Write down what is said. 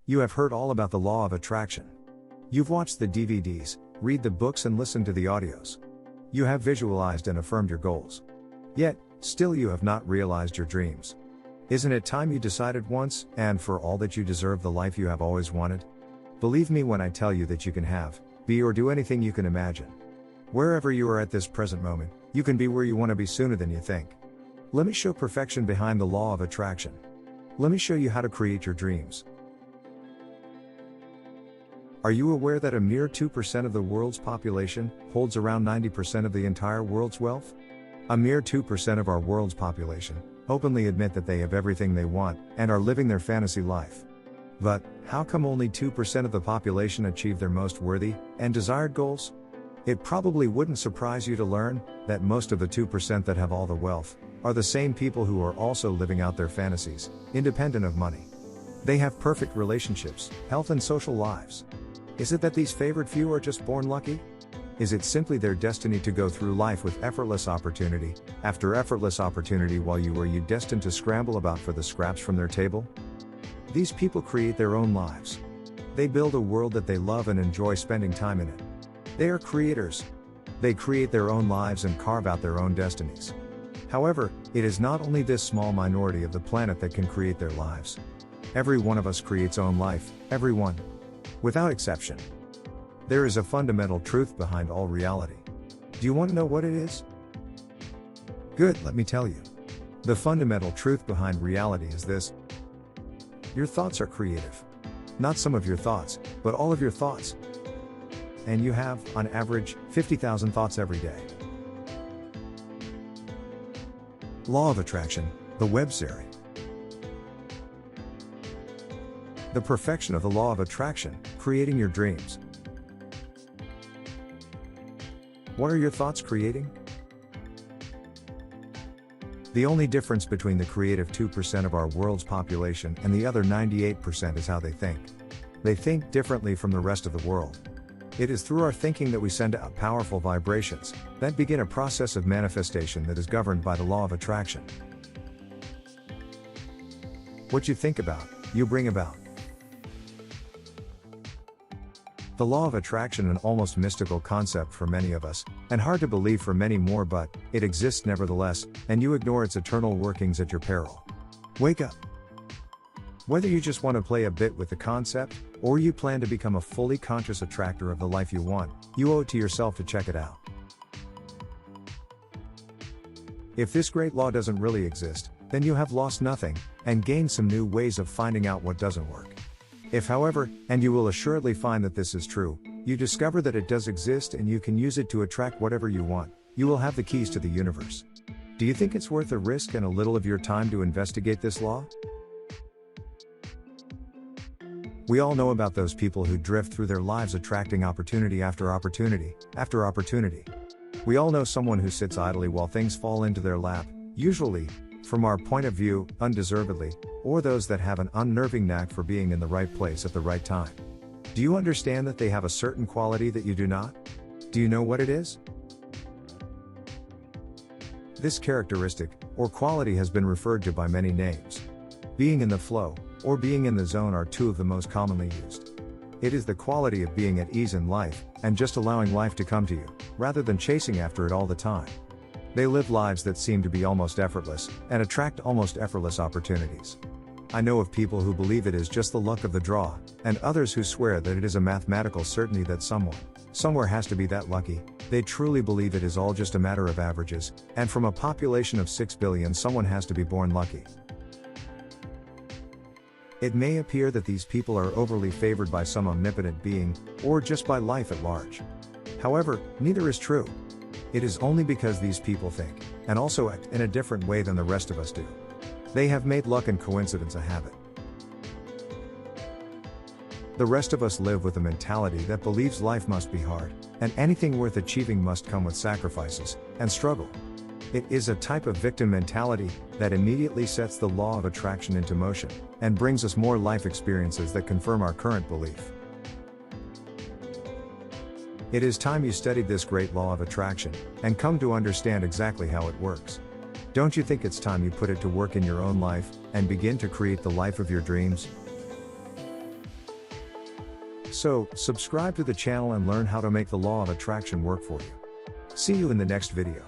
You have heard all about the law of attraction. You've watched the DVDs, read the books and listened to the audios. You have visualized and affirmed your goals. Yet, still you have not realized your dreams. Isn't it time you decided once and for all that you deserve the life you have always wanted? Believe me when I tell you that you can have, be or do anything you can imagine. Wherever you are at this present moment, you can be where you want to be sooner than you think. Let me show perfection behind the law of attraction. Let me show you how to create your dreams. Are you aware that a mere 2% of the world's population holds around 90% of the entire world's wealth? A mere 2% of our world's population openly admit that they have everything they want and are living their fantasy life. But, how come only 2% of the population achieve their most worthy and desired goals? It probably wouldn't surprise you to learn that most of the 2% that have all the wealth are the same people who are also living out their fantasies, independent of money. They have perfect relationships, health and social lives. Is it that these favored few are just born lucky? Is it simply their destiny to go through life with effortless opportunity, after effortless opportunity while you are destined to scramble about for the scraps from their table? These people create their own lives. They build a world that they love and enjoy spending time in it. They are creators. They create their own lives and carve out their own destinies. However, it is not only this small minority of the planet that can create their lives. Every one of us creates own life, everyone. Without exception. There is a fundamental truth behind all reality. Do you want to know what it is? Good, let me tell you. The fundamental truth behind reality is this. Your thoughts are creative. Not some of your thoughts, but all of your thoughts. And you have, on average, 50,000 thoughts every day. Law of Attraction, the Web Serie. The perfection of the law of attraction, creating your dreams. What are your thoughts creating? The only difference between the creative 2% of our world's population and the other 98% is how they think. They think differently from the rest of the world. It is through our thinking that we send out powerful vibrations that begin a process of manifestation that is governed by the law of attraction. What you think about, you bring about. The law of attraction, an almost mystical concept for many of us, and hard to believe for many more, but it exists nevertheless, and you ignore its eternal workings at your peril. Wake up! Whether you just want to play a bit with the concept, or you plan to become a fully conscious attractor of the life you want, you owe it to yourself to check it out. If this great law doesn't really exist, then you have lost nothing, and gained some new ways of finding out what doesn't work. If however, and you will assuredly find that this is true, you discover that it does exist and you can use it to attract whatever you want, you will have the keys to the universe. Do you think it's worth a risk and a little of your time to investigate this law? We all know about those people who drift through their lives attracting opportunity after opportunity, after opportunity. We all know someone who sits idly while things fall into their lap, usually, from our point of view, undeservedly, or those that have an unnerving knack for being in the right place at the right time. Do you understand that they have a certain quality that you do not? Do you know what it is? This characteristic, or quality, has been referred to by many names. Being in the flow, or being in the zone are two of the most commonly used. It is the quality of being at ease in life, and just allowing life to come to you, rather than chasing after it all the time. They live lives that seem to be almost effortless, and attract almost effortless opportunities. I know of people who believe it is just the luck of the draw, and others who swear that it is a mathematical certainty that someone, somewhere has to be that lucky. They truly believe it is all just a matter of averages, and from a population of 6 billion someone has to be born lucky. It may appear that these people are overly favored by some omnipotent being, or just by life at large. However, neither is true. It is only because these people think, and also act in a different way than the rest of us do. They have made luck and coincidence a habit. The rest of us live with a mentality that believes life must be hard, and anything worth achieving must come with sacrifices and struggle. It is a type of victim mentality that immediately sets the law of attraction into motion, and brings us more life experiences that confirm our current belief. It is time you studied this great law of attraction, and come to understand exactly how it works. Don't you think it's time you put it to work in your own life, and begin to create the life of your dreams? So, subscribe to the channel and learn how to make the law of attraction work for you. See you in the next video.